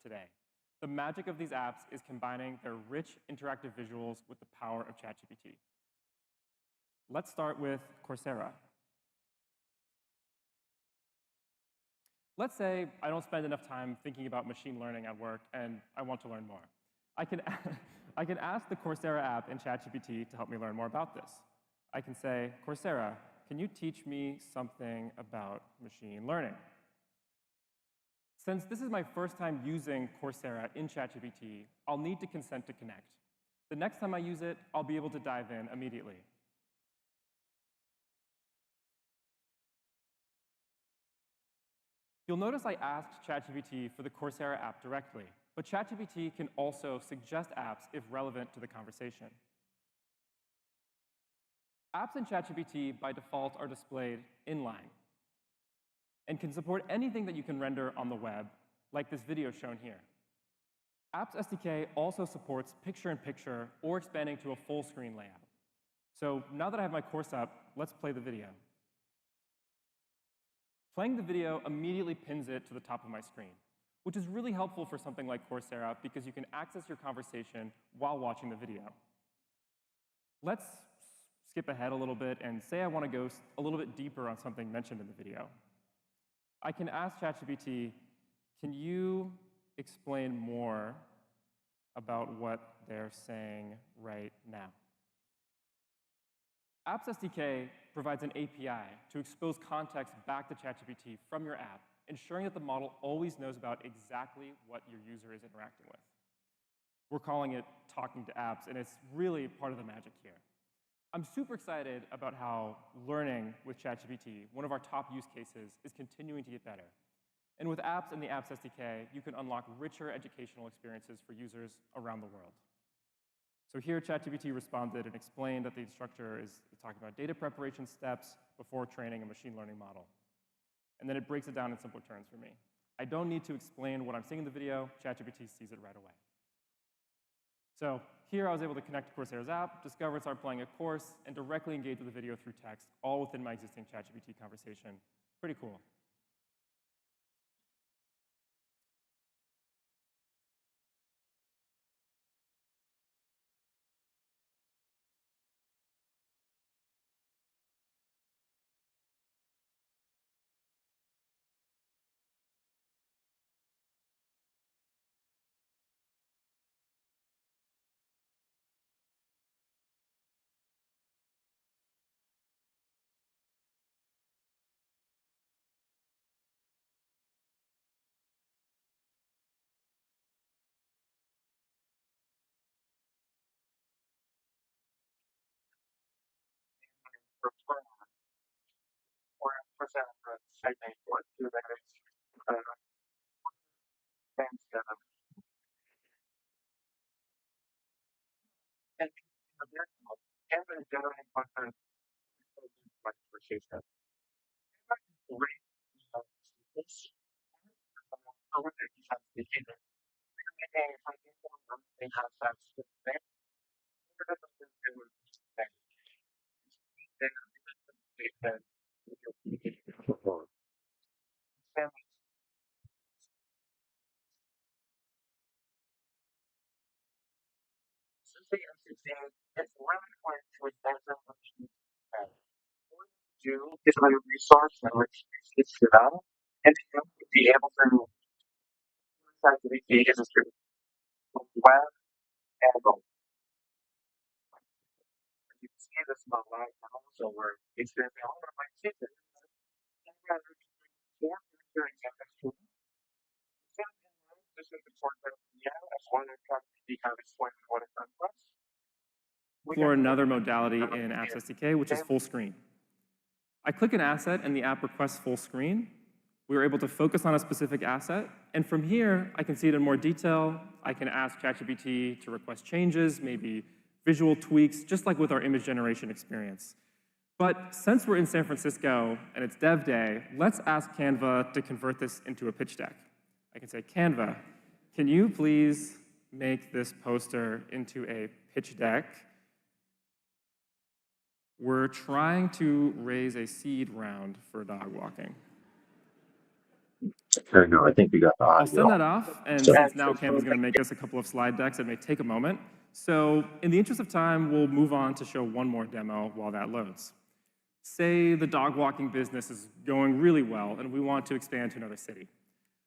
today. The magic of these apps is combining their rich interactive visuals with the power of ChatGPT. Let's start with Coursera. Let's say I don't spend enough time thinking about machine learning at work and I want to learn more. I can ask the Coursera app in ChatGPT to help me learn more about this. I can say, Coursera, can you teach me something about machine learning? Since this is my first time using Coursera in ChatGPT, I'll need to consent to connect. The next time I use it, I'll be able to dive in immediately. You'll notice I asked ChatGPT for the Coursera app directly, but ChatGPT can also suggest apps if relevant to the conversation. Apps in ChatGPT, by default, are displayed inline and can support anything that you can render on the web, like this video shown here. Apps SDK also supports picture-in-picture or expanding to a full-screen layout. So now that I have my course up, let's play the video. Playing the video immediately pins it to the top of my screen, which is really helpful for something like Coursera because you can access your conversation while watching the video. Let's skip ahead a little bit and say I want to go a little bit deeper on something mentioned in the video. I can ask ChatGPT, can you explain more about what they're saying right now? Apps SDK provides an API to expose context back to ChatGPT from your app, ensuring that the model always knows about exactly what your user is interacting with. We're calling it talking to apps, and it's really part of the magic here. I'm super excited about how learning with ChatGPT, one of our top use cases, is continuing to get better. And with apps and the Apps SDK, you can unlock richer educational experiences for users around the world. So here, ChatGPT responded and explained that the instructor is talking about data preparation steps before training a machine learning model. And then it breaks it down in simple terms for me. I don't need to explain what I'm seeing in the video. ChatGPT sees it right away. So here, I was able to connect to Coursera's app, discover and start playing a course, and directly engage with the video through text, all within my existing ChatGPT conversation. Pretty cool. Or present the segment or two that is things together. And and generally content like conversation. Great this I would think you have to begin it. Making something has that thing. It's really going to examine what you do is a resource and which is to them, and to be able to activity is a web and mobile. You can see this on right now, so we're experiencing all of my kids. This is the sort of as one of the kind of explain what it does for us. Explore another modality in Apps SDK, which is full screen. I click an asset and the app requests full screen. We were able to focus on a specific asset, and from here, I can see it in more detail. I can ask ChatGPT to request changes, maybe visual tweaks, just like with our image generation experience. But since we're in San Francisco and it's Dev Day, let's ask Canva to convert this into a pitch deck. I can say, Canva, can you please make this poster into a pitch deck? We're trying to raise a seed round for dog walking. Okay, no, I think we got the I'll send audio. that off, and since now Canva's going to make us a couple of slide decks, it may take a moment. So in the interest of time, we'll move on to show one more demo while that loads. Say the dog walking business is going really well, and we want to expand to another city.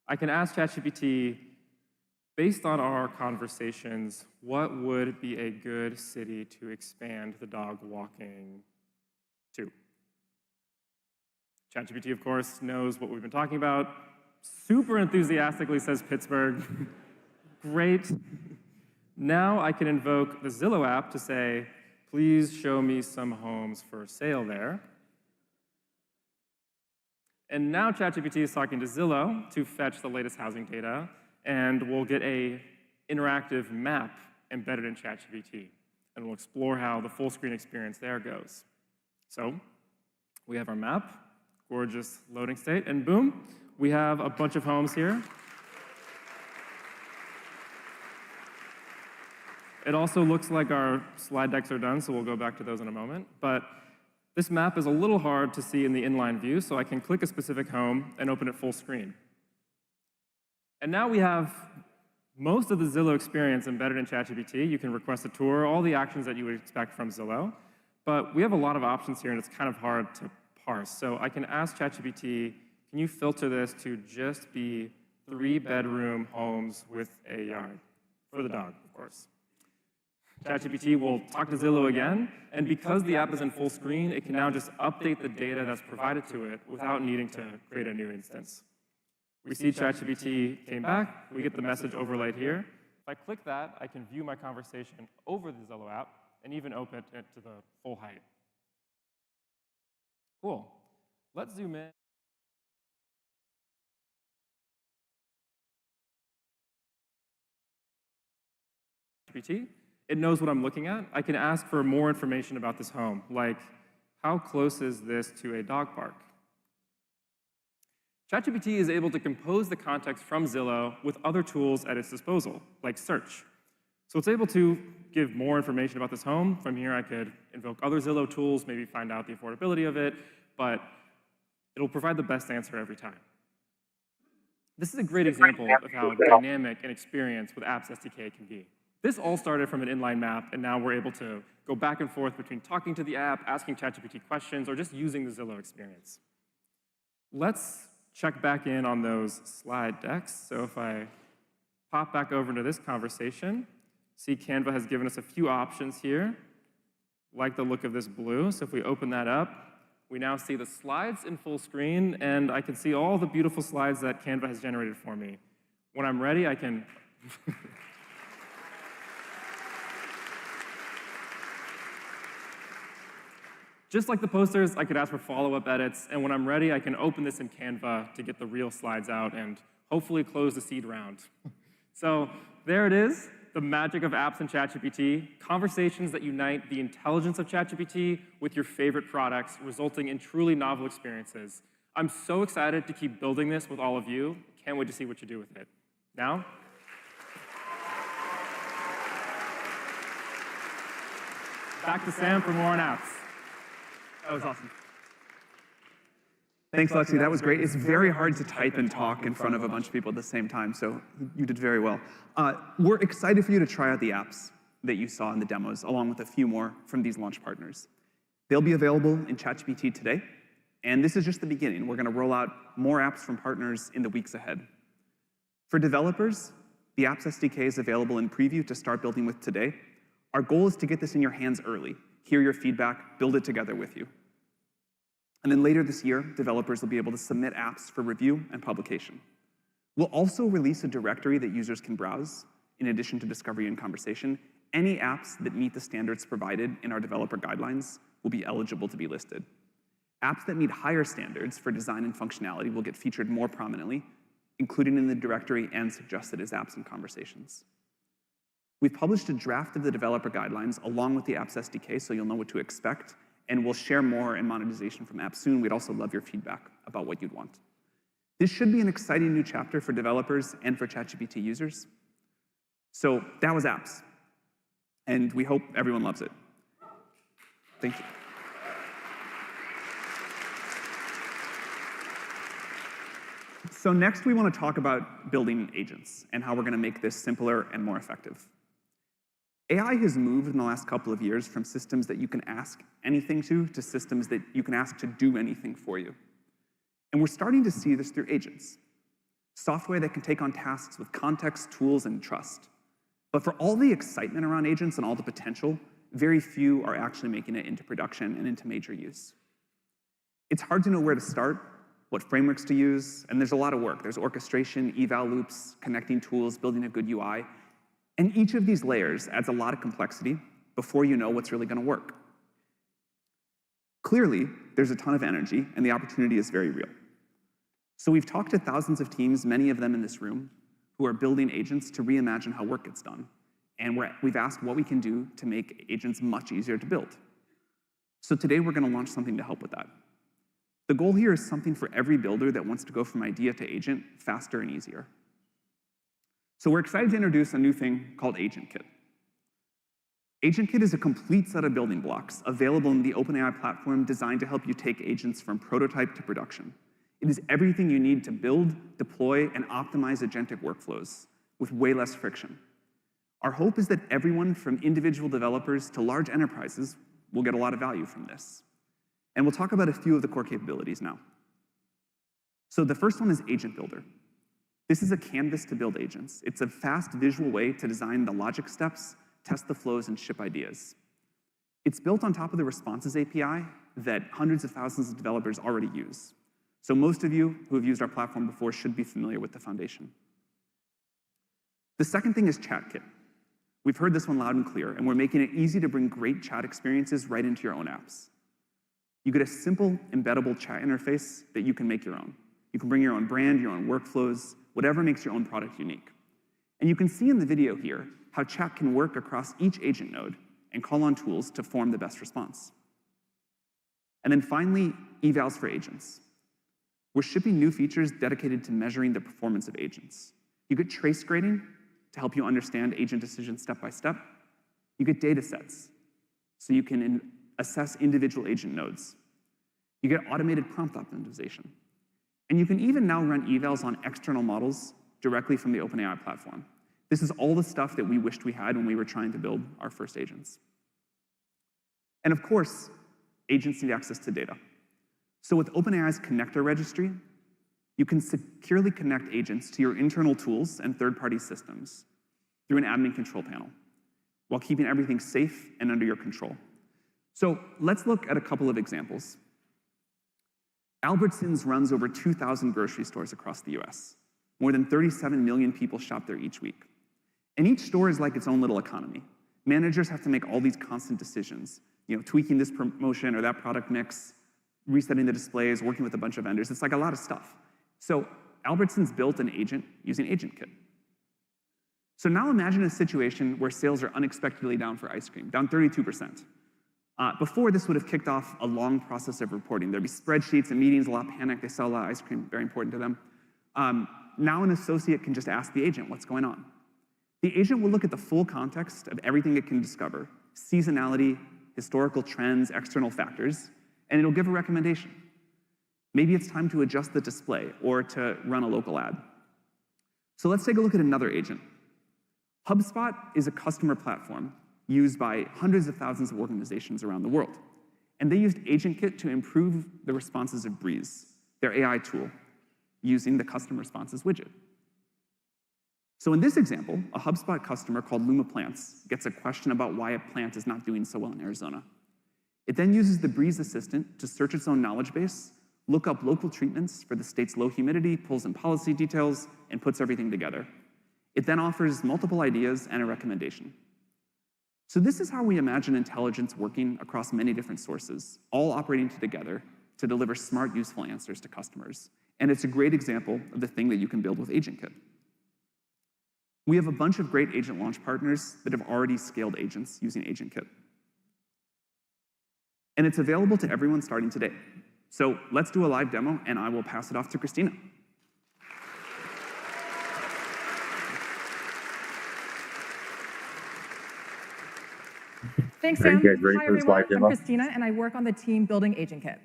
I can ask ChatGPT, based on our conversations, what would be a good city to expand the dog walking to? ChatGPT, of course, knows what we've been talking about. Super enthusiastically says Pittsburgh. Great. Now I can invoke the Zillow app to say, please show me some homes for sale there. And now ChatGPT is talking to Zillow to fetch the latest housing data, and we'll get an interactive map embedded in ChatGPT. And we'll explore how the full screen experience there goes. So we have our map, gorgeous loading state, and boom, we have a bunch of homes here. It also looks like our slide decks are done, so we'll go back to those in a moment. But this map is a little hard to see in the inline view, so I can click a specific home and open it full screen. And now we have most of the Zillow experience embedded in ChatGPT. You can request a tour, all the actions that you would expect from Zillow. But we have a lot of options here, and it's kind of hard to parse. So I can ask ChatGPT, can you filter this to just be 3-bedroom homes with a yard? For the dog, of course. ChatGPT will talk to Zillow again, and because the app is in full screen, it can now just update the data that's provided to it without needing to create a new instance. We see ChatGPT came back, we get the message overlaid here. If I click that, I can view my conversation over the Zillow app and even open it to the full height. Cool. Let's zoom in. ChatGPT. It knows what I'm looking at. I can ask for more information about this home, like how close is this to a dog park? ChatGPT is able to compose the context from Zillow with other tools at its disposal, like search. So it's able to give more information about this home. From here, I could invoke other Zillow tools, maybe find out the affordability of it, but it'll provide the best answer every time. This is a great example of how dynamic an experience with Apps SDK can be. This all started from an inline map, and now we're able to go back and forth between talking to the app, asking ChatGPT questions, or just using the Zillow experience. Let's check back in on those slide decks. So if I pop back over into this conversation, see Canva has given us a few options here. Like the look of this blue. So if we open that up, we now see the slides in full screen, and I can see all the beautiful slides that Canva has generated for me. When I'm ready, I can... Just like the posters, I could ask for follow-up edits, and when I'm ready, I can open this in Canva to get the real slides out and hopefully close the seed round. So there it is, the magic of apps and ChatGPT, conversations that unite the intelligence of ChatGPT with your favorite products, resulting in truly novel experiences. I'm so excited to keep building this with all of you. Can't wait to see what you do with it. Now, back to Sam for more on apps. That was awesome. Thanks, Lexi. That was great. It's very hard to type and talk in front of a bunch of people at the same time, so you did very well. We're excited for you to try out the apps that you saw in the demos, along with a few more from these launch partners. They'll be available in ChatGPT today, and this is just the beginning. We're going to roll out more apps from partners in the weeks ahead. For developers, the Apps SDK is available in preview to start building with today. Our goal is to get this in your hands early, hear your feedback, build it together with you. And then later this year, developers will be able to submit apps for review and publication. We'll also release a directory that users can browse, in addition to discovery and conversation. Any apps that meet the standards provided in our developer guidelines will be eligible to be listed. Apps that meet higher standards for design and functionality will get featured more prominently, including in the directory and suggested as apps and conversations. We've published a draft of the developer guidelines along with the Apps SDK, so you'll know what to expect, and we'll share more in monetization from apps soon. We'd also love your feedback about what you'd want. This should be an exciting new chapter for developers and for ChatGPT users. So that was apps, and we hope everyone loves it. Thank you. So next, we want to talk about building agents and how we're going to make this simpler and more effective. AI has moved in the last couple of years from systems that you can ask anything to systems that you can ask to do anything for you. And we're starting to see this through agents, software that can take on tasks with context, tools, and trust. But for all the excitement around agents and all the potential, very few are actually making it into production and into major use. It's hard to know where to start, what frameworks to use, and there's a lot of work. There's orchestration, eval loops, connecting tools, building a good UI. And each of these layers adds a lot of complexity before you know what's really going to work. Clearly, there's a ton of energy, and the opportunity is very real. So we've talked to thousands of teams, many of them in this room, who are building agents to reimagine how work gets done. And we've asked what we can do to make agents much easier to build. So today, we're going to launch something to help with that. The goal here is something for every builder that wants to go from idea to agent faster and easier. So we're excited to introduce a new thing called AgentKit. AgentKit is a complete set of building blocks available in the OpenAI platform designed to help you take agents from prototype to production. It is everything you need to build, deploy, and optimize agentic workflows with way less friction. Our hope is that everyone from individual developers to large enterprises will get a lot of value from this. And we'll talk about a few of the core capabilities now. So the first one is Agent Builder. This is a canvas to build agents. It's a fast visual way to design the logic steps, test the flows, and ship ideas. It's built on top of the Responses API that hundreds of thousands of developers already use. So most of you who have used our platform before should be familiar with the foundation. The second thing is ChatKit. We've heard this one loud and clear, and we're making it easy to bring great chat experiences right into your own apps. You get a simple, embeddable chat interface that you can make your own. You can bring your own brand, your own workflows, whatever makes your own product unique. And you can see in the video here how chat can work across each agent node and call on tools to form the best response. And then finally, evals for agents. We're shipping new features dedicated to measuring the performance of agents. You get trace grading to help you understand agent decisions step by step. You get data sets, so you can assess individual agent nodes. You get automated prompt optimization. And you can even now run evals on external models directly from the OpenAI platform. This is all the stuff that we wished we had when we were trying to build our first agents. And of course, agents need access to data. So with OpenAI's connector registry, you can securely connect agents to your internal tools and third-party systems through an admin control panel, while keeping everything safe and under your control. So let's look at a couple of examples. Albertsons runs over 2,000 grocery stores across the US. More than 37 million people shop there each week. And each store is like its own little economy. Managers have to make all these constant decisions, tweaking this promotion or that product mix, resetting the displays, working with a bunch of vendors. It's like a lot of stuff. So Albertsons built an agent using AgentKit. So now imagine a situation where sales are unexpectedly down for ice cream, down 32%. Before, this would have kicked off a long process of reporting. There'd be spreadsheets and meetings, a lot of panic. They sell a lot of ice cream, very important to them. Now an associate can just ask the agent what's going on. The agent will look at the full context of everything it can discover, seasonality, historical trends, external factors, and it'll give a recommendation. Maybe it's time to adjust the display or to run a local ad. So let's take a look at another agent. HubSpot is a customer platform used by hundreds of thousands of organizations around the world. And they used AgentKit to improve the responses of Breeze, their AI tool, using the custom responses widget. So in this example, a HubSpot customer called Luma Plants gets a question about why a plant is not doing so well in Arizona. It then uses the Breeze assistant to search its own knowledge base, look up local treatments for the state's low humidity, pulls in policy details, and puts everything together. It then offers multiple ideas and a recommendation. So this is how we imagine intelligence working across many different sources, all operating together to deliver smart, useful answers to customers. And it's a great example of the thing that you can build with AgentKit. We have a bunch of great agent launch partners that have already scaled agents using AgentKit. And it's available to everyone starting today. So let's do a live demo, and I will pass it off to Christina. Thanks, Sam. Hi, everyone. I'm Christina, and I work on the team building AgentKit.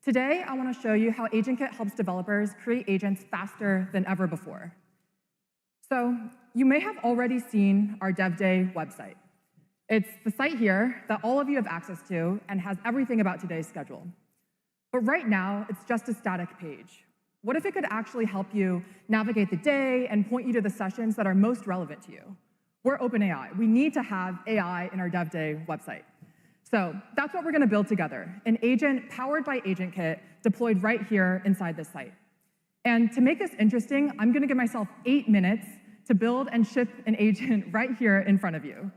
Today, I want to show you how AgentKit helps developers create agents faster than ever before. So you may have already seen our Dev Day website. It's the site here that all of you have access to and has everything about today's schedule. But right now, it's just a static page. What if it could actually help you navigate the day and point you to the sessions that are most relevant to you? We're OpenAI. We need to have AI in our Dev Day website. So that's what we're going to build together, an agent powered by AgentKit deployed right here inside this site. And to make this interesting, I'm going to give myself 8 minutes to build and ship an agent right here in front of you.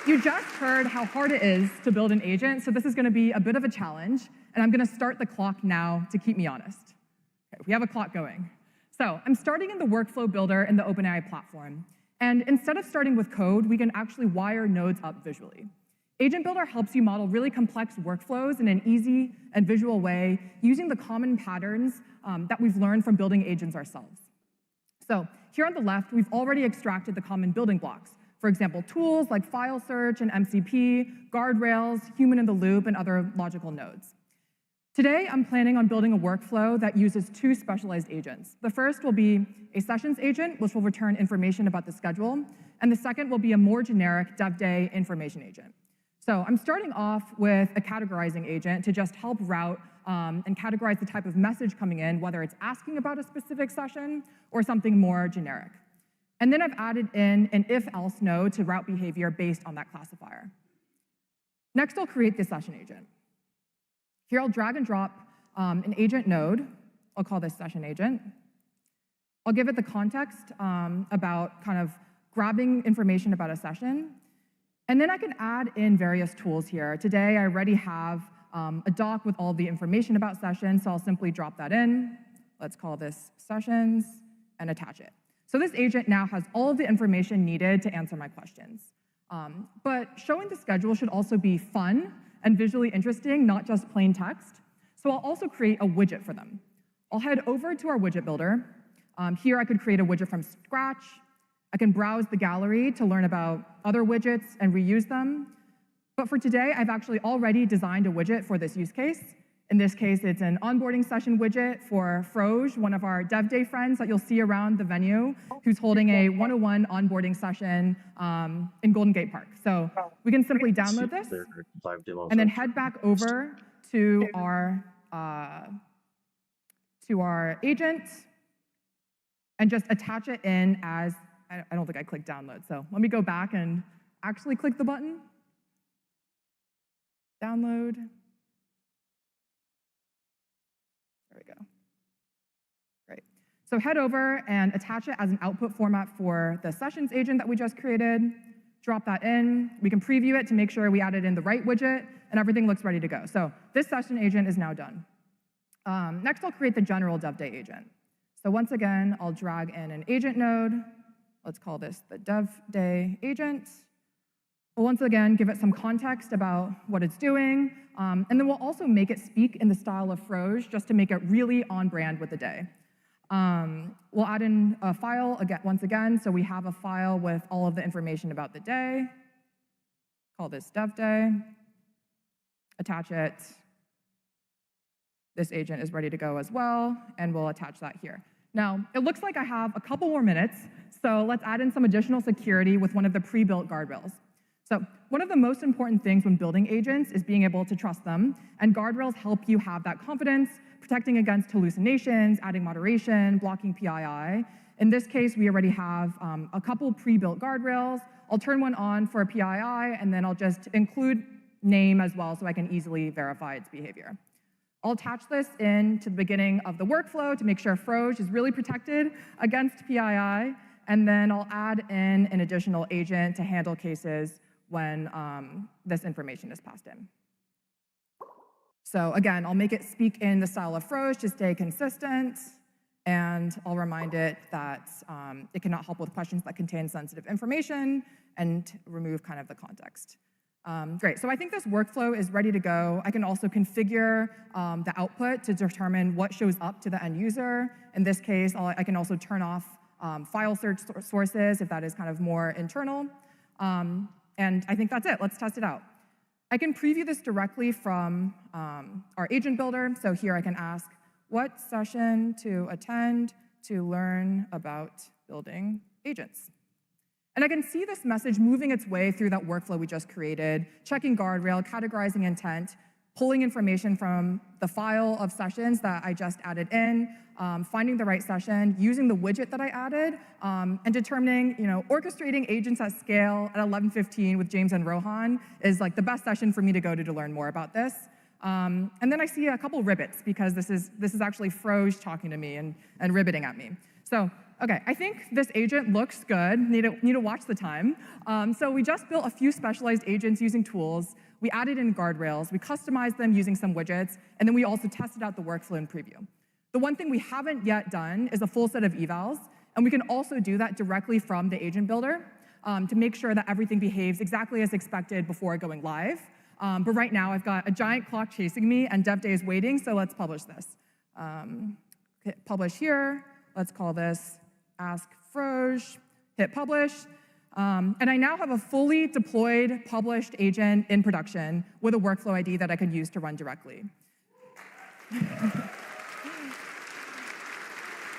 You just heard how hard it is to build an agent, so this is going to be a bit of a challenge, and I'm going to start the clock now to keep me honest. Okay, we have a clock going. So I'm starting in the workflow builder in the OpenAI platform, and instead of starting with code, we can actually wire nodes up visually. Agent Builder helps you model really complex workflows in an easy and visual way using the common patterns that we've learned from building agents ourselves. So here on the left, we've already extracted the common building blocks. For example, tools like file search and MCP, guardrails, human in the loop, and other logical nodes. Today, I'm planning on building a workflow that uses 2 specialized agents. The first will be a sessions agent, which will return information about the schedule, and the second will be a more generic Dev Day information agent. So I'm starting off with a categorizing agent to just help route and categorize the type of message coming in, whether it's asking about a specific session or something more generic. And then I've added in an if-else node to route behavior based on that classifier. Next, I'll create the session agent. Here, I'll drag and drop an agent node. I'll call this session agent. I'll give it the context about kind of grabbing information about a session. And then I can add in various tools here. Today, I already have a doc with all the information about sessions, so I'll simply drop that in. Let's call this sessions and attach it. So this agent now has all of the information needed to answer my questions. But showing the schedule should also be fun and visually interesting, not just plain text. So I'll also create a widget for them. I'll head over to our widget builder. Here I could create a widget from scratch. I can browse the gallery to learn about other widgets and reuse them. But for today, I've actually already designed a widget for this use case. In this case, it's an onboarding session widget for Froge, one of our Dev Day friends that you'll see around the venue, who's holding a 101 onboarding session in Golden Gate Park. So we can simply download this and then head back over to our agent and just attach it in as, I don't think I clicked download, so let me go back and actually click the button. Download. There we go. Great. So head over and attach it as an output format for the sessions agent that we just created. Drop that in. We can preview it to make sure we added in the right widget, and everything looks ready to go. So this session agent is now done. Next, I'll create the general Dev Day agent. So once again, I'll drag in an agent node. Let's call this the Dev Day agent. We'll once again give it some context about what it's doing, and then we'll also make it speak in the style of Froge just to make it really on brand with the day. We'll add in a file once again, so we have a file with all of the information about the day. Call this Dev Day. Attach it. This agent is ready to go as well, and we'll attach that here. Now, it looks like I have a couple more minutes, so let's add in some additional security with one of the pre-built guardrails. So one of the most important things when building agents is being able to trust them, and guardrails help you have that confidence, protecting against hallucinations, adding moderation, blocking PII. In this case, we already have a couple pre-built guardrails. I'll turn one on for a PII, and then I'll just include name as well so I can easily verify its behavior. I'll attach this in to the beginning of the workflow to make sure Froge is really protected against PII, and then I'll add in an additional agent to handle cases when this information is passed in. So again, I'll make it speak in the style of Froge to stay consistent, and I'll remind it that it cannot help with questions that contain sensitive information and remove kind of the context. Great, so I think this workflow is ready to go. I can also configure the output to determine what shows up to the end user. In this case, I can also turn off file search sources if that is kind of more internal. And I think that's it. Let's test it out. I can preview this directly from our agent builder. So here I can ask, what session to attend to learn about building agents? And I can see this message moving its way through that workflow we just created, checking guardrail, categorizing intent, pulling information from the file of sessions that I just added in, finding the right session, using the widget that I added, and determining, orchestrating agents at scale at 11:15 with James and Rohan is like the best session for me to go to learn more about this. And then I see a couple ribbits because this is actually Froge talking to me and ribbiting at me. So, okay, I think this agent looks good. Need to watch the time. So we just built a few specialized agents using tools. We added in guardrails. We customized them using some widgets. And then we also tested out the workflow in preview. The one thing we haven't yet done is a full set of evals. And we can also do that directly from the agent builder to make sure that everything behaves exactly as expected before going live. But right now, I've got a giant clock chasing me, and dev day is waiting, so let's publish this. Hit publish here. Let's call this Ask Froge. Hit publish. And I now have a fully deployed, published agent in production with a workflow ID that I can use to run directly.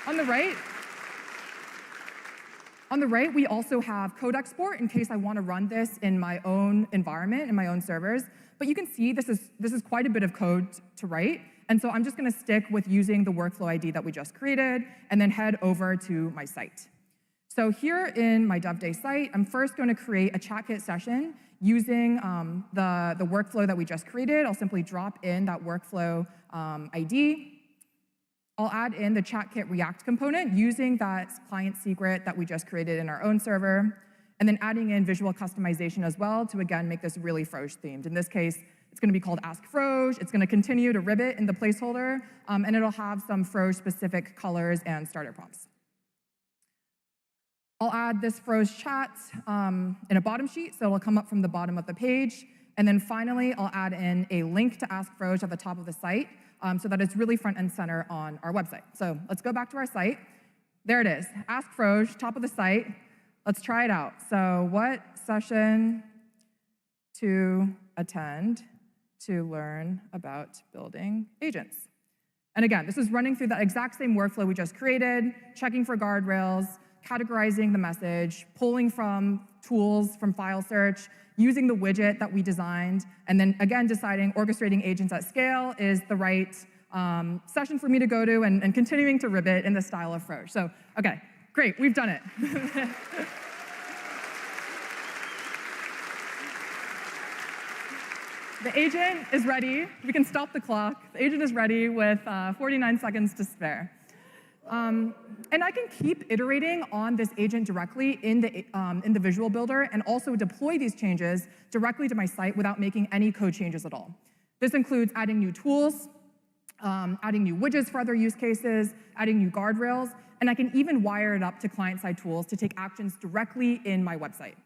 On the right, we also have code export in case I want to run this in my own environment, in my own servers. But you can see this is quite a bit of code to write. And so I'm just going to stick with using the workflow ID that we just created and then head over to my site. So here in my dev day site, I'm first going to create a ChatKit session using the workflow that we just created. I'll simply drop in that workflow ID. I'll add in the ChatKit React component using that client secret that we just created in our own server, and then adding in visual customization as well to, again, make this really Froge themed. In this case, it's going to be called Ask Froge. It's going to continue to ribbit in the placeholder, and it'll have some Froge-specific colors and starter prompts. I'll add this Froge chat in a bottom sheet, so it'll come up from the bottom of the page. And then finally, I'll add in a link to Ask Froge at the top of the site so that it's really front and center on our website. So let's go back to our site. There it is, Ask Froge, top of the site. Let's try it out. So what session to attend to learn about building agents? And again, this is running through that exact same workflow we just created, checking for guardrails, categorizing the message, pulling from tools from file search, using the widget that we designed, and then again deciding orchestrating agents at scale is the right session for me to go to, and continuing to ribbit in the style of Froge. So, okay, great, we've done it. The agent is ready. We can stop the clock. The agent is ready with 49 seconds to spare. And I can keep iterating on this agent directly in the visual builder and also deploy these changes directly to my site without making any code changes at all. This includes adding new tools, adding new widgets for other use cases, adding new guardrails, and I can even wire it up to client-side tools to take actions directly in my website.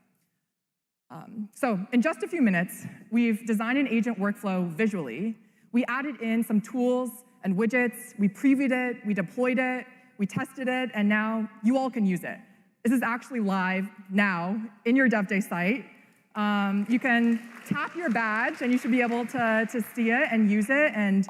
So in just a few minutes, we've designed an agent workflow visually. We added in some tools and widgets, we previewed it, we deployed it, we tested it, and now you all can use it. This is actually live now in your dev day site. You can tap your badge, and you should be able to see it and use it and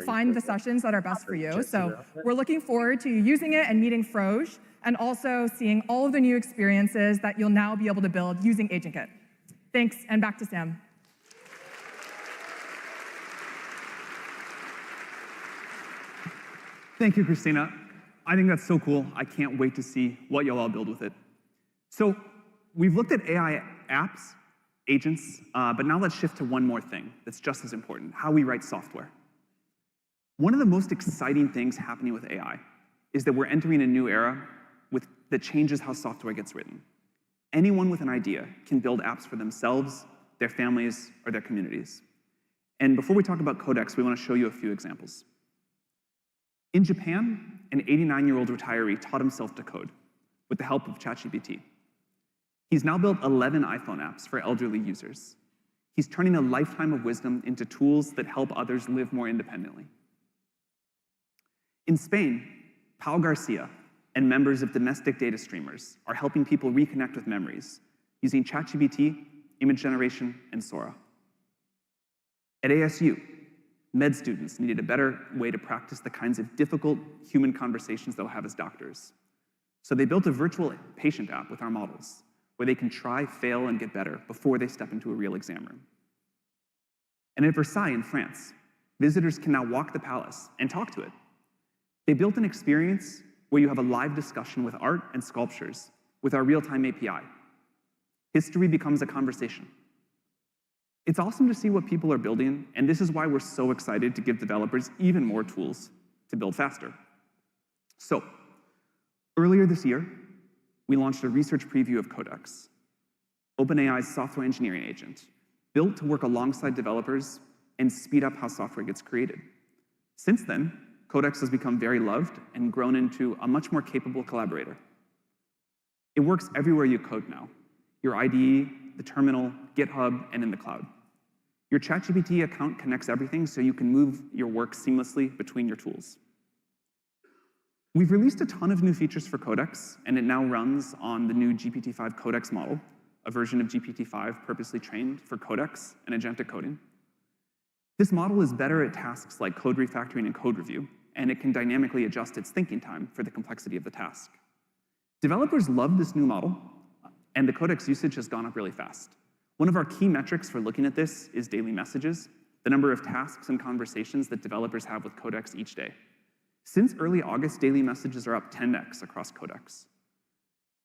find the sessions that are best for you. So we're looking forward to using it and meeting Froge, and also seeing all of the new experiences that you'll now be able to build using AgentKit. Thanks, and back to Sam. Thank you, Christina. I think that's so cool. I can't wait to see what you'll all build with it. So we've looked at AI apps, agents, but now let's shift to one more thing that's just as important, how we write software. One of the most exciting things happening with AI is that we're entering a new era that changes how software gets written. Anyone with an idea can build apps for themselves, their families, or their communities. And before we talk about Codex, we want to show you a few examples. In Japan, an 89-year-old retiree taught himself to code with the help of ChatGPT. He's now built 11 iPhone apps for elderly users. He's turning a lifetime of wisdom into tools that help others live more independently. In Spain, Pau Garcia and members of domestic data streamers are helping people reconnect with memories using ChatGPT image generation, and Sora. At ASU, med students needed a better way to practice the kinds of difficult human conversations they'll have as doctors. So they built a virtual patient app with our models, where they can try, fail, and get better before they step into a real exam room. And at Versailles in France, visitors can now walk the palace and talk to it. They built an experience where you have a live discussion with art and sculptures with our real-time API. History becomes a conversation. It's awesome to see what people are building, and this is why we're so excited to give developers even more tools to build faster. So, earlier this year, we launched a research preview of Codex, OpenAI's software engineering agent, built to work alongside developers and speed up how software gets created. Since then, Codex has become very loved and grown into a much more capable collaborator. It works everywhere you code now, your IDE, the terminal, GitHub, and in the cloud. Your ChatGPT account connects everything so you can move your work seamlessly between your tools. We've released a ton of new features for Codex, and it now runs on the new GPT-5 Codex model, a version of GPT-5 purposely trained for Codex and agentic coding. This model is better at tasks like code refactoring and code review, and it can dynamically adjust its thinking time for the complexity of the task. Developers love this new model, and the Codex usage has gone up really fast. One of our key metrics for looking at this is daily messages, the number of tasks and conversations that developers have with Codex each day. Since early August, daily messages are up 10x across Codex.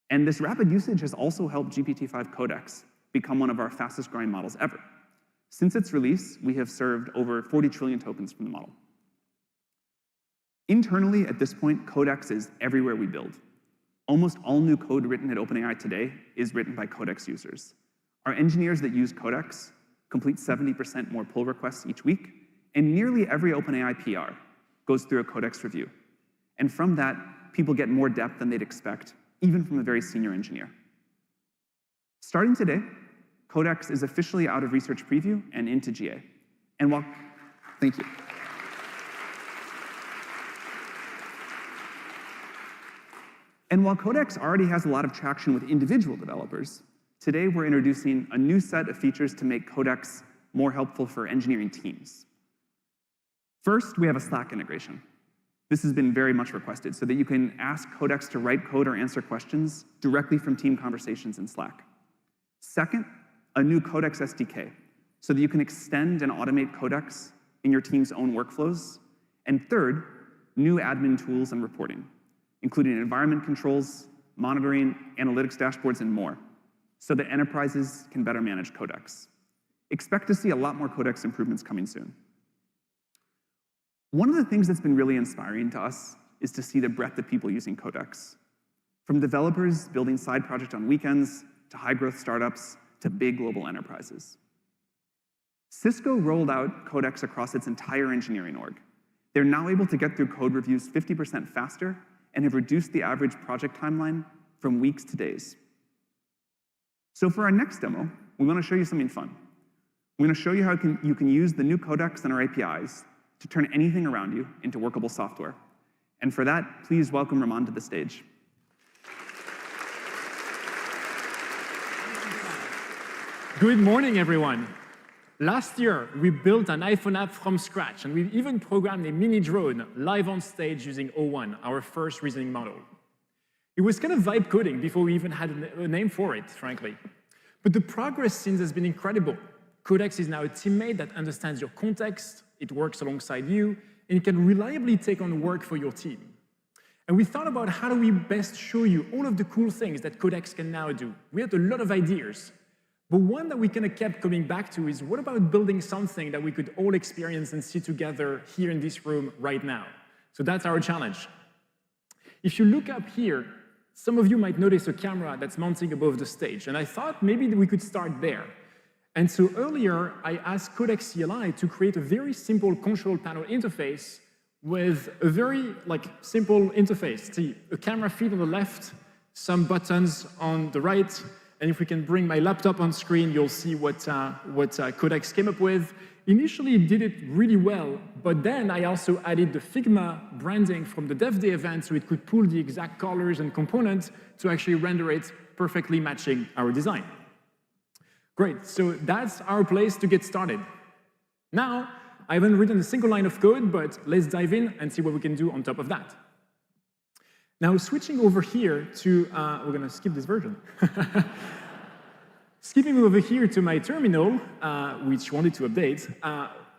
And this rapid usage has also helped GPT-5 Codex become one of our fastest growing models ever. Since its release, we have served over 40 trillion tokens from the model. Internally, at this point, Codex is everywhere we build. Almost all new code written at OpenAI today is written by Codex users. Our engineers that use Codex complete 70% more pull requests each week, and nearly every OpenAI PR goes through a Codex review. And from that, people get more depth than they'd expect, even from a very senior engineer. Starting today, Codex is officially out of research preview and into GA. And while, thank you. And while Codex already has a lot of traction with individual developers, today we're introducing a new set of features to make Codex more helpful for engineering teams. First, we have a Slack integration. This has been very much requested so that you can ask Codex to write code or answer questions directly from team conversations in Slack. Second, a new Codex SDK so that you can extend and automate Codex in your team's own workflows. And third, new admin tools and reporting, including environment controls, monitoring, analytics dashboards, and more, so that enterprises can better manage Codex. Expect to see a lot more Codex improvements coming soon. One of the things that's been really inspiring to us is to see the breadth of people using Codex. From developers building side projects on weekends, to high-growth startups, to big global enterprises. Cisco rolled out Codex across its entire engineering org. They're now able to get through code reviews 50% faster and have reduced the average project timeline from weeks to days. So for our next demo, we want to show you something fun. We're going to show you how you can use the new Codex and our APIs to turn anything around you into workable software. And for that, please welcome Ramon to the stage. Good morning, everyone. Last year, we built an iPhone app from scratch, and we even programmed a mini drone live on stage using O1, our first reasoning model. It was kind of vibe coding before we even had a name for it, frankly. But the progress since has been incredible. Codex is now a teammate that understands your context, it works alongside you, and it can reliably take on work for your team. And we thought about how do we best show you all of the cool things that Codex can now do. We had a lot of ideas. But one that we kind of kept coming back to is, what about building something that we could all experience and see together here in this room right now? So that's our challenge. If you look up here, some of you might notice a camera that's mounting above the stage, and I thought maybe we could start there. And so earlier, I asked Codex CLI to create a very simple control panel interface with a very simple interface. See, a camera feed on the left, some buttons on the right, and if we can bring my laptop on screen, you'll see what Codex came up with. Initially, it did it really well, but then I also added the Figma branding from the Dev Day event so it could pull the exact colors and components to actually render it perfectly matching our design. Great, so that's our place to get started. Now, I haven't written a single line of code, but let's dive in and see what we can do on top of that. Now, switching over here to, we're going to skip this version. Skipping over here to my terminal, which wanted to update,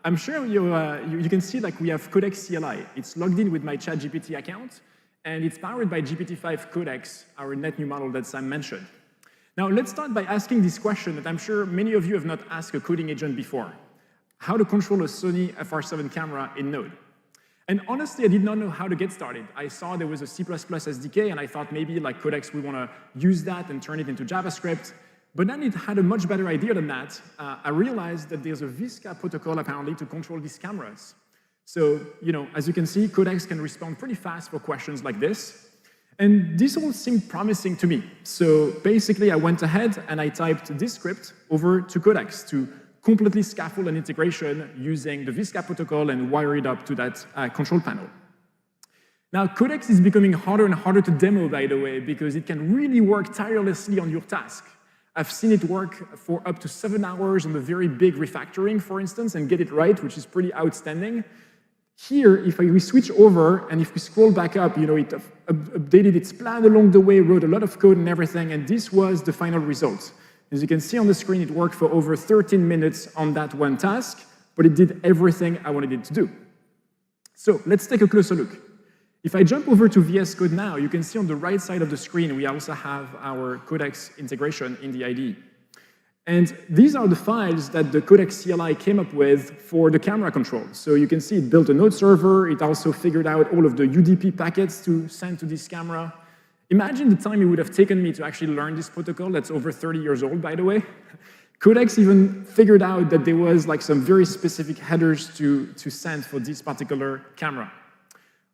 I'm sure you can see like we have Codex CLI. It's logged in with my ChatGPT account, and it's powered by GPT-5 Codex, our net new model that Sam mentioned. Now, let's start by asking this question that I'm sure many of you have not asked a coding agent before. How to control a Sony FR7 camera in Node. And honestly, I did not know how to get started. I saw there was a C++ SDK, and I thought maybe like Codex, we want to use that and turn it into JavaScript. But then it had a much better idea than that. I realized that there's a Visca protocol apparently to control these cameras. So, as you can see, Codex can respond pretty fast for questions like this. And this all seemed promising to me. So basically, I went ahead and I typed this script over to Codex to completely scaffold an integration using the Visca protocol and wire it up to that control panel. Now, Codex is becoming harder and harder to demo, by the way, because it can really work tirelessly on your task. I've seen it work for up to 7 hours on the very big refactoring, for instance, and get it right, which is pretty outstanding. Here, if we switch over, and if we scroll back up, it updated its plan along the way, wrote a lot of code and everything, and this was the final result. As you can see on the screen, it worked for over 13 minutes on that one task, but it did everything I wanted it to do. So let's take a closer look. If I jump over to VS Code now, you can see on the right side of the screen, we also have our Codex integration in the IDE. And these are the files that the Codex CLI came up with for the camera control. So you can see it built a node server. It also figured out all of the UDP packets to send to this camera. Imagine the time it would have taken me to actually learn this protocol. That's over 30 years old, by the way. Codex even figured out that there was like some very specific headers to send for this particular camera.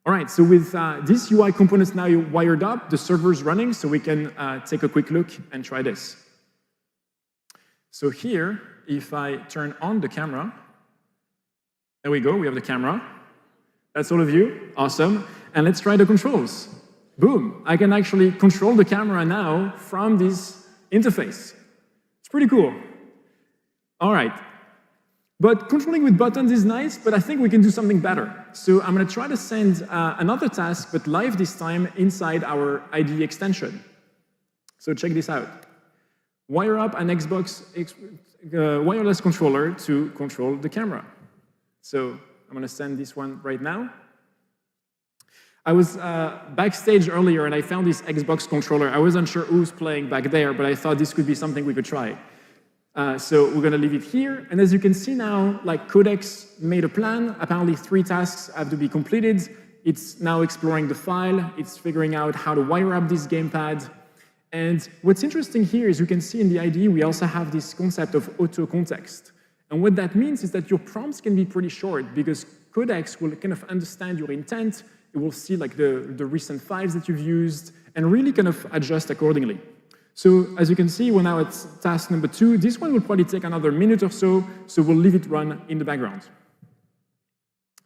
All right, so with these UI components now wired up, the server's running, so we can take a quick look and try this. So here, if I turn on the camera, there we go, we have the camera. That's all of you, awesome. And let's try the controls. Boom, I can actually control the camera now from this interface. It's pretty cool. All right, but controlling with buttons is nice, but I think we can do something better. So I'm gonna try to send another task, but live this time inside our IDE extension. So check this out. Wire up an Xbox wireless controller to control the camera. So I'm going to send this one right now. I was backstage earlier, and I found this Xbox controller. I wasn't sure who was playing back there, but I thought this could be something we could try. So we're going to leave it here. And as you can see now, like Codex made a plan. Apparently 3 tasks have to be completed. It's now exploring the file. It's figuring out how to wire up this gamepad. And what's interesting here is you can see in the IDE, we also have this concept of auto-context. And what that means is that your prompts can be pretty short because Codex will kind of understand your intent. It will see like the recent files that you've used and really kind of adjust accordingly. So as you can see, we're now at task number 2. This one will probably take another minute or so we'll leave it run in the background.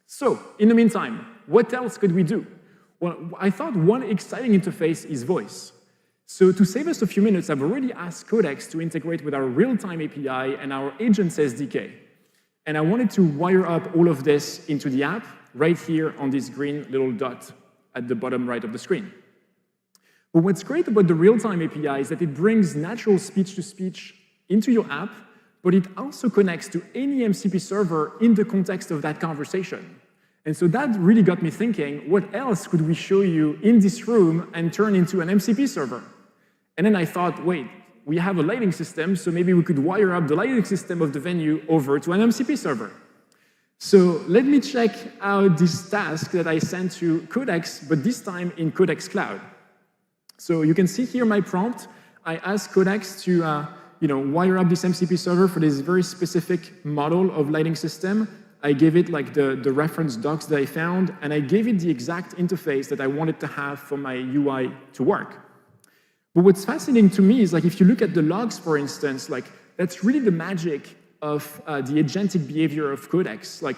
So in the meantime, what else could we do? Well, I thought one exciting interface is voice. So to save us a few minutes, I've already asked Codex to integrate with our real-time API and our agents SDK. And I wanted to wire up all of this into the app right here on this green little dot at the bottom right of the screen. But what's great about the real-time API is that it brings natural speech-to-speech into your app, but it also connects to any MCP server in the context of that conversation. And so that really got me thinking, what else could we show you in this room and turn into an MCP server? And then I thought, wait, we have a lighting system, so maybe we could wire up the lighting system of the venue over to an MCP server. So let me check out this task that I sent to Codex, but this time in Codex Cloud. So you can see here my prompt. I asked Codex to wire up this MCP server for this very specific model of lighting system. I gave it like the reference docs that I found, and I gave it the exact interface that I wanted to have for my UI to work. But what's fascinating to me is like if you look at the logs, for instance, like that's really the magic of the agentic behavior of Codex. Like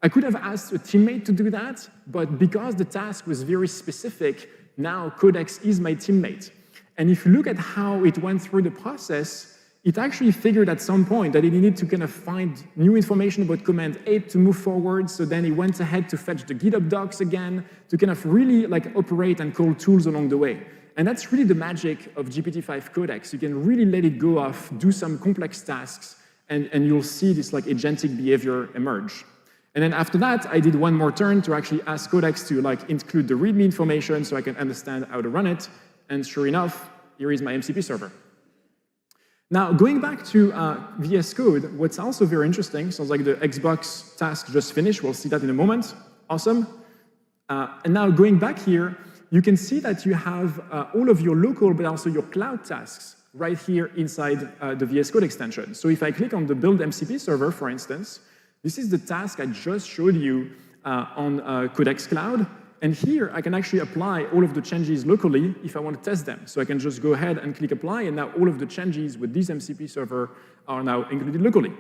I could have asked a teammate to do that, but because the task was very specific, now Codex is my teammate. And if you look at how it went through the process, it actually figured at some point that it needed to kind of find new information about command 8 to move forward. So then it went ahead to fetch the GitHub docs again to kind of really like operate and call tools along the way. And that's really the magic of GPT-5 Codex. You can really let it go off, do some complex tasks, and you'll see this like agentic behavior emerge. And then after that, I did one more turn to actually ask Codex to like include the README information so I can understand how to run it. And sure enough, here is my MCP server. Now, going back to VS Code, what's also very interesting, sounds like the Xbox task just finished. We'll see that in a moment. Awesome. And now going back here, you can see that you have all of your local, but also your cloud tasks right here inside the VS Code extension. So if I click on the build MCP server, for instance, this is the task I just showed you on Codex Cloud. And here, I can actually apply all of the changes locally if I want to test them. So I can just go ahead and click apply, and now all of the changes with this MCP server are now included locally.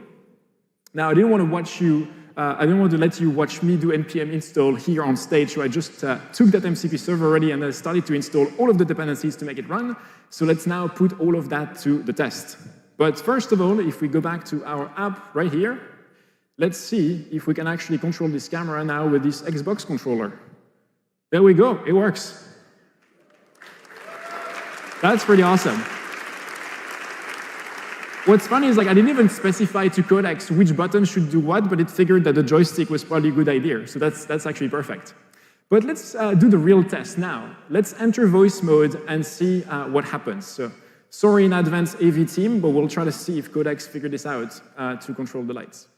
Now, I didn't want to let you watch me do npm install here on stage, so I just took that MCP server already and I started to install all of the dependencies to make it run. So let's now put all of that to the test. But first of all, if we go back to our app right here, let's see if we can actually control this camera now with this Xbox controller. There we go, it works. That's pretty awesome. What's funny is like I didn't even specify to Codex which button should do what, but it figured that the joystick was probably a good idea. So that's actually perfect. But let's do the real test now. Let's enter voice mode and see what happens. So sorry in advance, AV team, but we'll try to see if Codex figured this out to control the lights.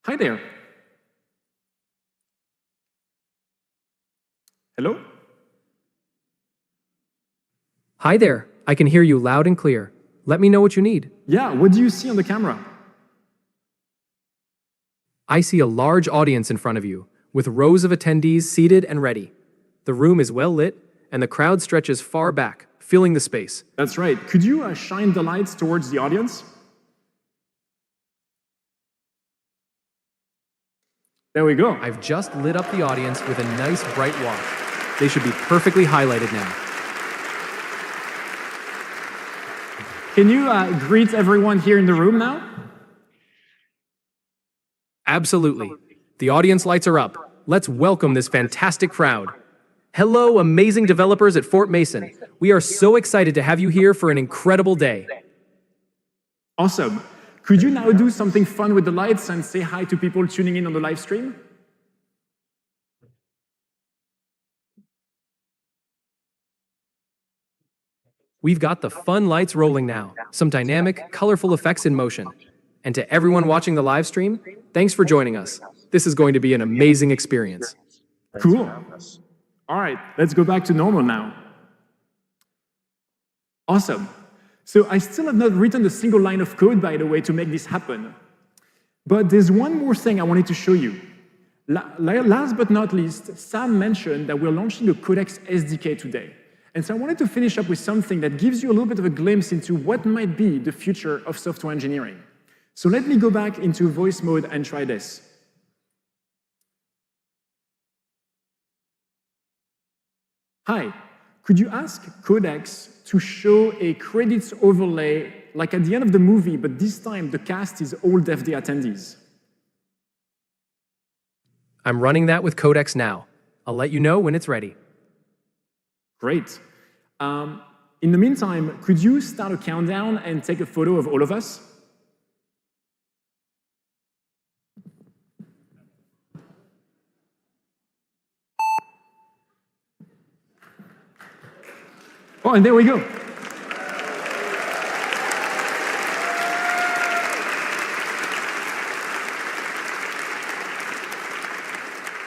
Hi there. Hello? Hi there. I can hear you loud and clear. Let me know what you need. Yeah, what do you see on the camera? I see a large audience in front of you, with rows of attendees seated and ready. The room is well lit, and the crowd stretches far back, filling the space. That's right. Could you shine the lights towards the audience? There we go. I've just lit up the audience with a nice bright wash. They should be perfectly highlighted now. Can you greet everyone here in the room now? Absolutely. The audience lights are up. Let's welcome this fantastic crowd. Hello, amazing developers at Fort Mason. We are so excited to have you here for an incredible day. Awesome. Could you now do something fun with the lights and say hi to people tuning in on the live stream? We've got the fun lights rolling now, some dynamic, colorful effects in motion. And to everyone watching the live stream, thanks for joining us. This is going to be an amazing experience. Cool. All right, let's go back to normal now. Awesome. So I still have not written a single line of code, by the way, to make this happen. But there's one more thing I wanted to show you. Last but not least, Sam mentioned that we're launching a Codex SDK today. And so I wanted to finish up with something that gives you a little bit of a glimpse into what might be the future of software engineering. So let me go back into voice mode and try this. Hi, could you ask Codex to show a credits overlay like at the end of the movie, but this time the cast is all Dev Day attendees? I'm running that with Codex now. I'll let you know when it's ready. Great. In the meantime, could you start a countdown and take a photo of all of us? Oh, and there we go.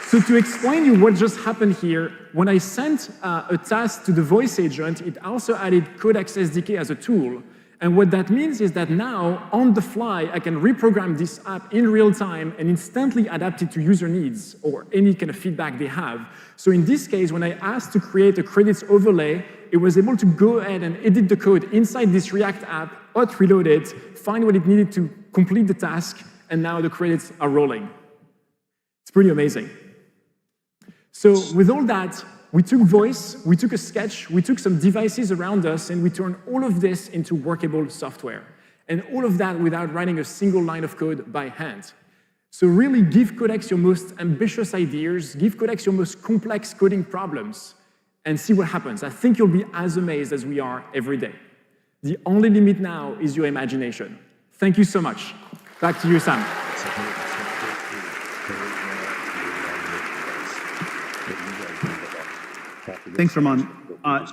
So to explain you what just happened here, when I sent a task to the voice agent, it also added Codex SDK as a tool. And what that means is that now, on the fly, I can reprogram this app in real time and instantly adapt it to user needs or any kind of feedback they have. So in this case, when I asked to create a credits overlay, it was able to go ahead and edit the code inside this React app, hot reload it, find what it needed to complete the task, and now the credits are rolling. It's pretty amazing. So with all that, we took voice, we took a sketch, we took some devices around us, and we turned all of this into workable software. And all of that without writing a single line of code by hand. So really give Codex your most ambitious ideas, give Codex your most complex coding problems, and see what happens. I think you'll be as amazed as we are every day. The only limit now is your imagination. Thank you so much. Back to you, Sam. Thanks, Ramon.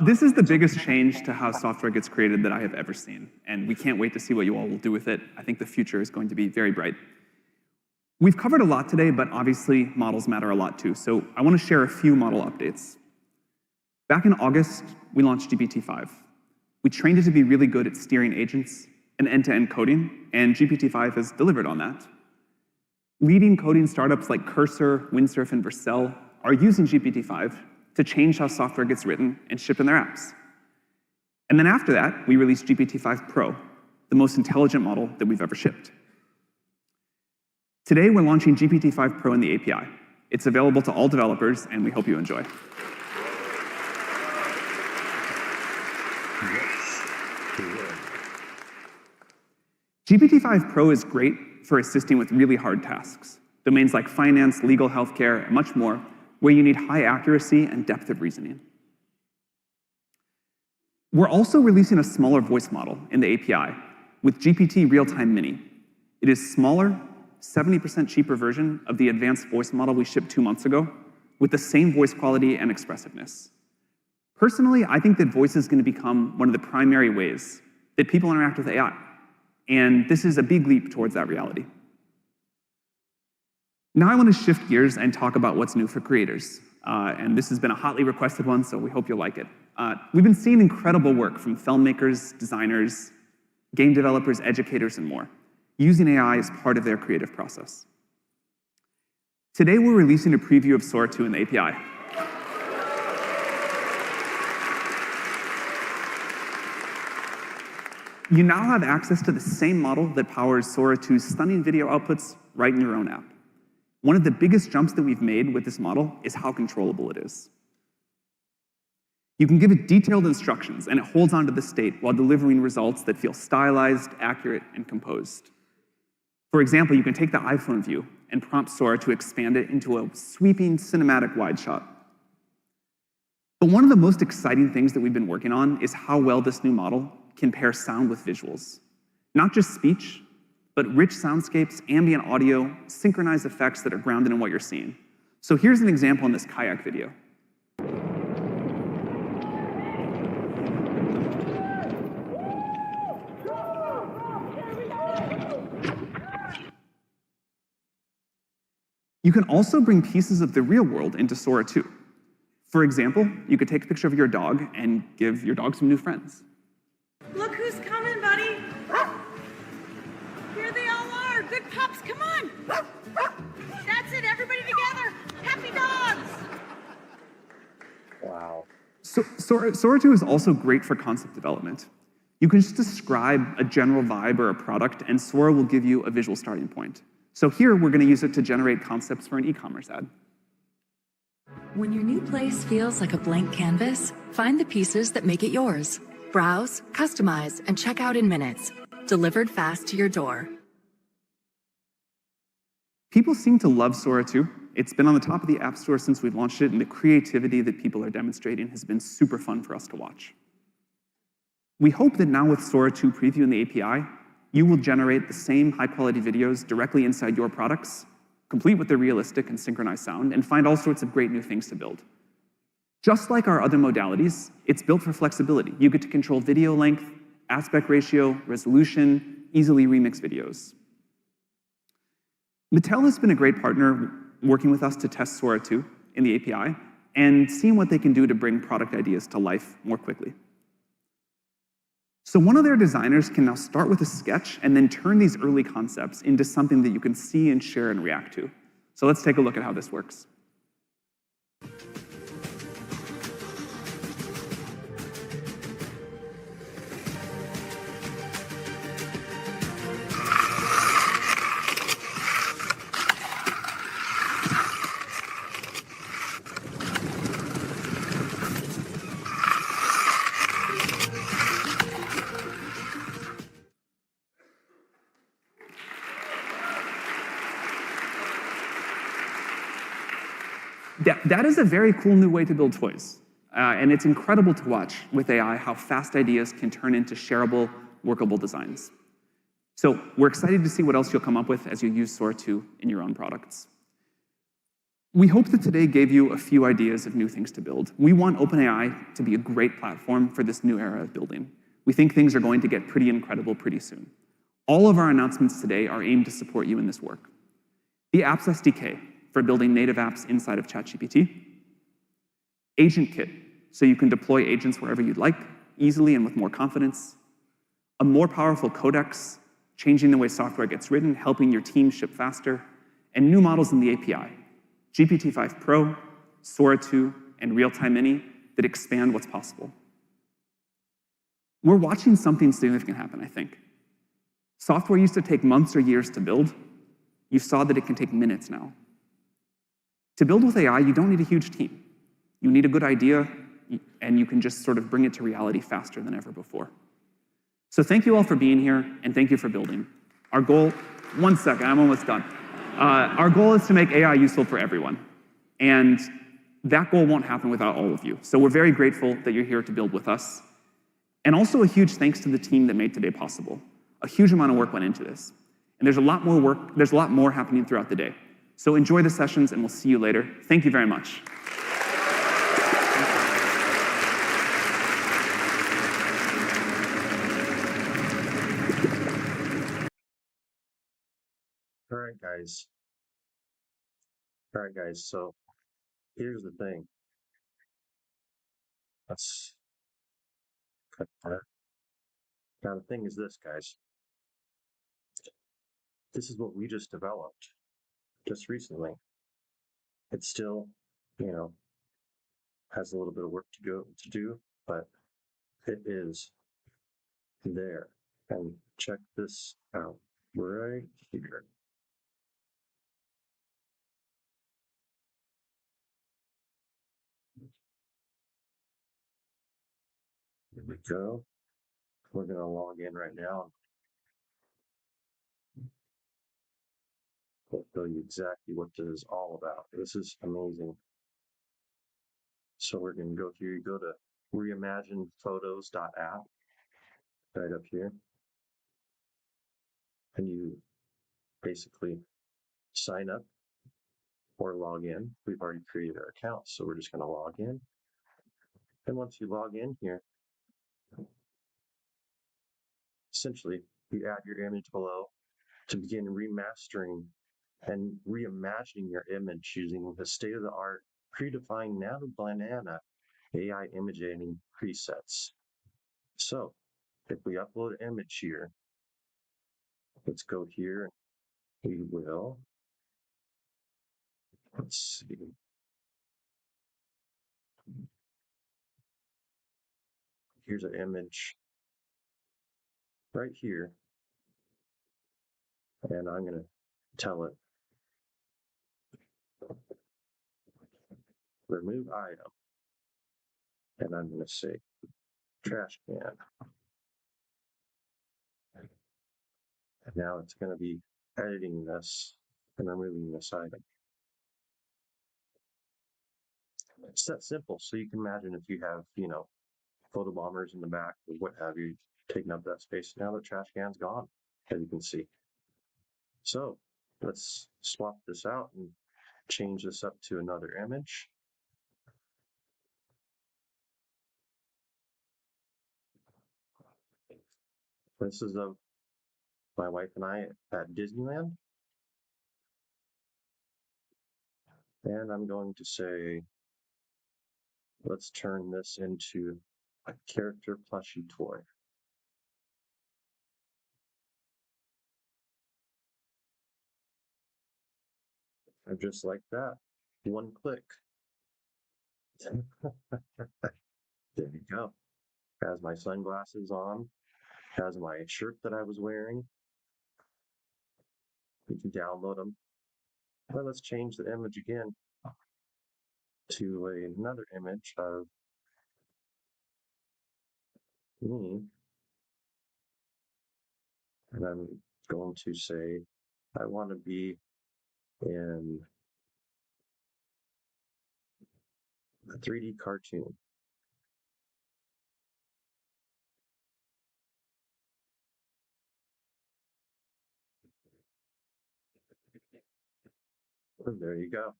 This is the biggest change to how software gets created that I have ever seen, and we can't wait to see what you all will do with it. I think the future is going to be very bright. We've covered a lot today, but obviously models matter a lot too, so I want to share a few model updates. Back in August, we launched GPT-5. We trained it to be really good at steering agents and end-to-end coding, and GPT-5 has delivered on that. Leading coding startups like Cursor, Windsurf, and Vercel are using GPT-5 to change how software gets written and shipped in their apps. And then after that, we released GPT-5 Pro, the most intelligent model that we've ever shipped. Today, we're launching GPT-5 Pro in the API. It's available to all developers, and we hope you enjoy. GPT-5 Pro is great for assisting with really hard tasks, domains like finance, legal, healthcare, and much more, where you need high accuracy and depth of reasoning. We're also releasing a smaller voice model in the API with GPT Real-Time Mini. It is smaller, 70% cheaper version of the advanced voice model we shipped 2 months ago with the same voice quality and expressiveness. Personally, I think that voice is going to become one of the primary ways that people interact with AI, and this is a big leap towards that reality. Now I want to shift gears and talk about what's new for creators. And this has been a hotly requested one, so we hope you'll like it. We've been seeing incredible work from filmmakers, designers, game developers, educators, and more, using AI as part of their creative process. Today, we're releasing a preview of Sora 2 in the API. You now have access to the same model that powers Sora 2's stunning video outputs right in your own app. One of the biggest jumps that we've made with this model is how controllable it is. You can give it detailed instructions, and it holds onto the state while delivering results that feel stylized, accurate, and composed. For example, you can take the iPhone view and prompt Sora to expand it into a sweeping cinematic wide shot. But one of the most exciting things that we've been working on is how well this new model can pair sound with visuals. Not just speech, but rich soundscapes, ambient audio, synchronized effects that are grounded in what you're seeing. So here's an example in this kayak video. You can also bring pieces of the real world into Sora 2. For example, you could take a picture of your dog and give your dog some new friends. Look who's coming, buddy. Here they all are. Good pups, come on. That's it, everybody together. Happy dogs. Wow. So Sora 2 is also great for concept development. You can just describe a general vibe or a product, and Sora will give you a visual starting point. So here, we're going to use it to generate concepts for an e-commerce ad. When your new place feels like a blank canvas, find the pieces that make it yours. Browse, customize, and check out in minutes. Delivered fast to your door. People seem to love Sora 2. It's been on the top of the App Store since we've launched it, and the creativity that people are demonstrating has been super fun for us to watch. We hope that now with Sora 2 Preview in the API, you will generate the same high-quality videos directly inside your products, complete with the realistic and synchronized sound, and find all sorts of great new things to build. Just like our other modalities, it's built for flexibility. You get to control video length, aspect ratio, resolution, easily remix videos. Mattel has been a great partner working with us to test Sora 2 in the API and seeing what they can do to bring product ideas to life more quickly. So one of their designers can now start with a sketch and then turn these early concepts into something that you can see and share and react to. So let's take a look at how this works. That is a very cool new way to build toys. And it's incredible to watch with AI how fast ideas can turn into shareable, workable designs. So we're excited to see what else you'll come up with as you use Sora 2 in your own products. We hope that today gave you a few ideas of new things to build. We want OpenAI to be a great platform for this new era of building. We think things are going to get pretty incredible pretty soon. All of our announcements today are aimed to support you in this work. The Apps SDK for building native apps inside of ChatGPT. Agent Kit, so you can deploy agents wherever you'd like, easily and with more confidence. A more powerful codex, changing the way software gets written, helping your team ship faster. And new models in the API, GPT-5 Pro, Sora 2, and Real-Time Mini that expand what's possible. We're watching something significant happen, I think. Software used to take months or years to build. You saw that it can take minutes now. To build with AI, you don't need a huge team. You need a good idea, and you can just sort of bring it to reality faster than ever before. So thank you all for being here, and thank you for building. Our goal, one second, I'm almost done. Our goal is to make AI useful for everyone. And that goal won't happen without all of you. So we're very grateful that you're here to build with us. And also a huge thanks to the team that made today possible. A huge amount of work went into this. And there's a lot more happening throughout the day. So enjoy the sessions, and we'll see you later. Thank you very much. All right, guys, so here's the thing. Let's cut that. Now, the thing is this, guys. This is what we just developed just recently. It still, has a little bit of work to do, but it is there. And check this out right here. Here we go. We're going to log in right now. I'll tell you exactly what this is all about. This is amazing. So we're going to go here. You go to ReimaginePhotos.app right up here. And you basically sign up or log in. We've already created our account, so we're just going to log in. And once you log in here, essentially, you add your image below to begin remastering and reimagining your image using the state-of-the-art predefined Nano Banana AI image editing presets. So if we upload an image here, let's go here. We will. Let's see. Here's an image right here. And I'm going to tell it, remove item. And I'm going to say trash can. And now it's going to be editing this and removing this item. It's that simple. So you can imagine if you have, photo bombers in the back or what have you, taking up that space. Now the trash can's gone, as you can see. So let's swap this out and change this up to another image. This is of my wife and I at Disneyland. And I'm going to say, let's turn this into a character plushie toy. And just like that, one click. There you go. Has my sunglasses on, has my shirt that I was wearing. You can download them. Well, let's change the image again to another image of me. And I'm going to say, I want to be in a 3D cartoon. And there you go.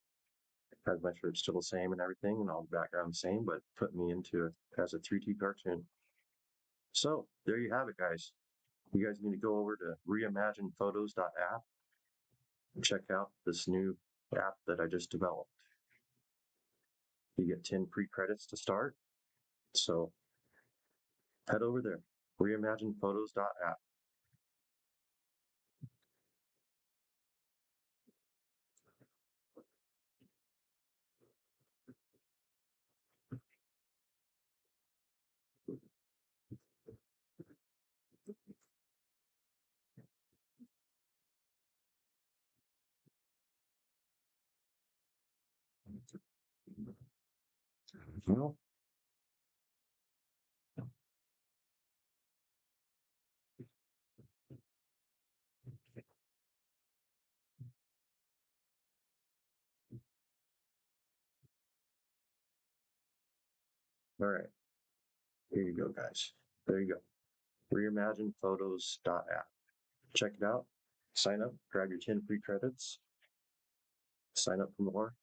Has my shirt still the same and everything, and all the background the same, but put me into it as a 3D cartoon. So there you have it, guys. You guys need to go over to ReimaginePhotos.app and check out this new app that I just developed. You get 10 free credits to start. So head over there, ReimaginePhotos.app. Well, all right. Here you go, guys. There you go. ReimaginePhotos.app. Check it out. Sign up, grab your 10 free credits, sign up for more.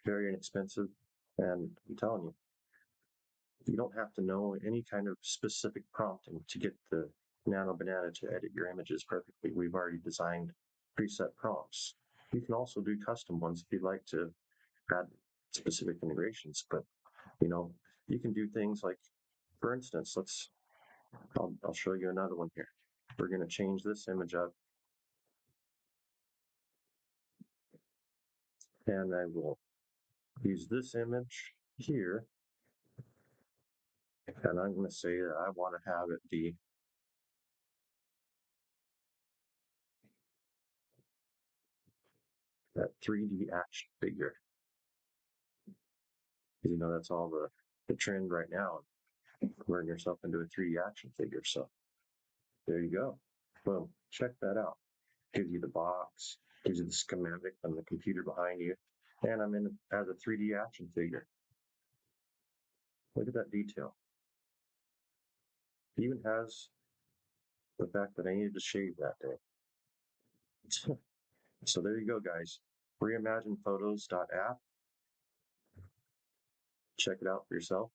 Very inexpensive. And I'm telling you, you don't have to know any kind of specific prompting to get the Nano Banana to edit your images perfectly. We've already designed preset prompts. You can also do custom ones if you'd like to add specific integrations, but you can do things like, for instance, I'll show you another one here. We're going to change this image up, and I will use this image here, and I'm going to say that I want to have it be that 3D action figure. Because that's all the trend right now, wearing yourself into a 3D action figure. So there you go. Boom. Check that out. Gives you the box, gives you the schematic on the computer behind you, and I'm in as a 3D action figure. Look at that detail. It even has the fact that I needed to shave that day. So there you go, guys. ReimaginePhotos.app. Check it out for yourself.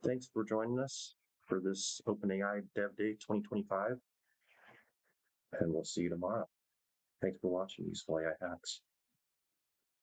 Thanks for joining us for this OpenAI Dev Day 2025, and we'll see you tomorrow. Thanks for watching Useful AI Hacks.